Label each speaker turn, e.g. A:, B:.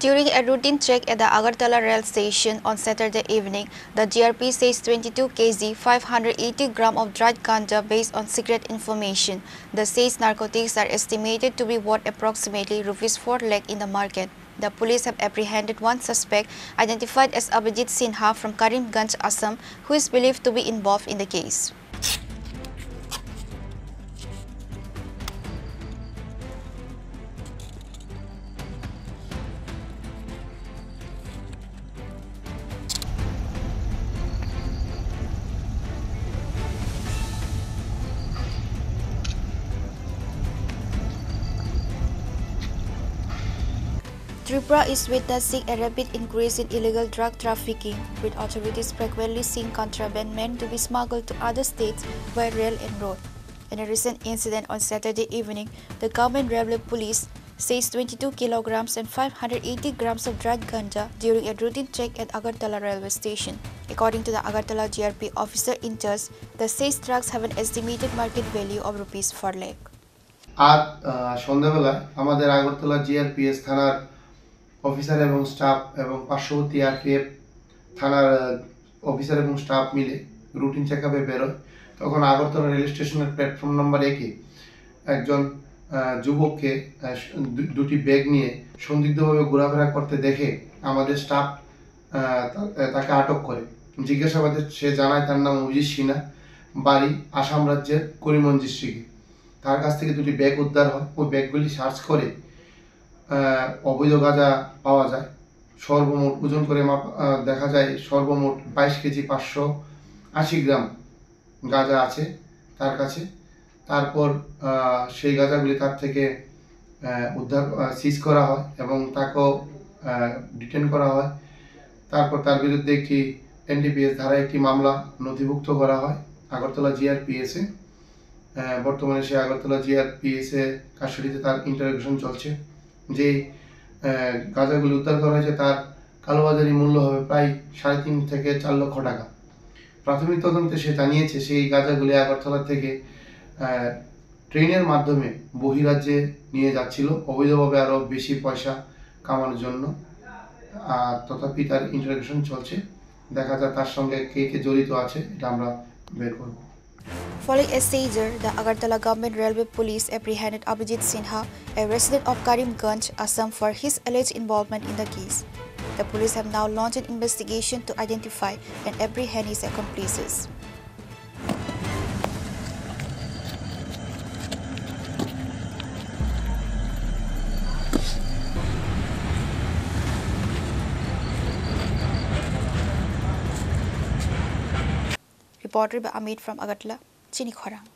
A: During a routine check at the Agartala rail station on Saturday evening, the GRP seized 22 kg 580 gram of dried ganja based on secret information. The seized narcotics are estimated to be worth approximately Rs 4 lakh in the market. The police have apprehended one suspect identified as Abhijit Sinha from Karimganj, Assam, who is believed to be involved in the case. Tripura is witnessing a rapid increase in illegal drug trafficking, with authorities frequently seeing contraband meant to be smuggled to other states by rail and road. In a recent incident on Saturday evening, the government railway police seized 22 kilograms and 580 grams of dried ganja during a routine check at Agartala railway station. According to the Agartala GRP officer in charge, the seized drugs have an estimated market value of Rs 4 lakh.
B: আজ সন্ধ্যাবেলায় আমাদের Agartala GRPS থানার officer এবং staff এবং পার্শ্ববর্তী RPF থানার officer এবং staff মিলে রুটিন চেকআপে বেরোয়। তখন আগরতলা রেল স্টেশনের প্ল্যাটফর্ম নম্বর 1-এ একজন যুবককে দুটি ব্যাগ নিয়ে সন্দিগ্ধভাবে ঘোরাফেরা করতে দেখে আমাদের স্টাফ তাকে আটক করে। জিজ্ঞাসাবাদে সে জানায় তার নাম অভিজিৎ সিনহা, বাড়ি আসাম রাজ্যের করিমগঞ্জ ডিস্ট্রিক্টে। তার কাছ থেকে দুটি ব্যাগ উদ্ধার হয়। ওই ব্যাগগুলি সার্চ করে অবৈধ গাঁজা পাওয়া যায়। সর্বমোট ওজন করে দেখা যায় সর্বমোট 22 কেজি 580 গ্রাম গাঁজা আছে তার কাছে। তারপর সেই গাঁজাগুলি তার থেকে উদ্ধার সিজ করা হয় এবং তাকেও ডিটেন করা হয়। তারপর তার বিরুদ্ধে একটি এনডিপিএস ধারায় একটি মামলা নথিভুক্ত করা হয় আগরতলা জিআরপিএসে। বর্তমানে সে আগরতলা জিআরপিএসে কাস্টডিতে তার ইন্টারোগেশন চলছে। যে গাঁজাগুলি উদ্ধার করা হয়েছে তার কালোবাজারি মূল্য হবে প্রায় 3.5 থেকে 4 লক্ষ টাকা। প্রাথমিক তদন্তে সে জানিয়েছে সেই গাঁজাগুলি আগরতলা থেকে ট্রেনের মাধ্যমে বহিরাজ্যে নিয়ে যাচ্ছিল অবৈধভাবে আরও বেশি পয়সা কামানোর জন্য। তথাপি তার ইন্টারোগেশন চলছে, দেখা যায় তার সঙ্গে কে কে জড়িত আছে এটা আমরা বের করব।
A: Following a seizure, the Agartala Government Railway Police apprehended Abhijit Sinha, a resident of Karimganj, Assam, for his alleged involvement in the case. The police have now launched an investigation to identify and apprehend his accomplices. Reported by Amit from Agartala, Chini Khorang.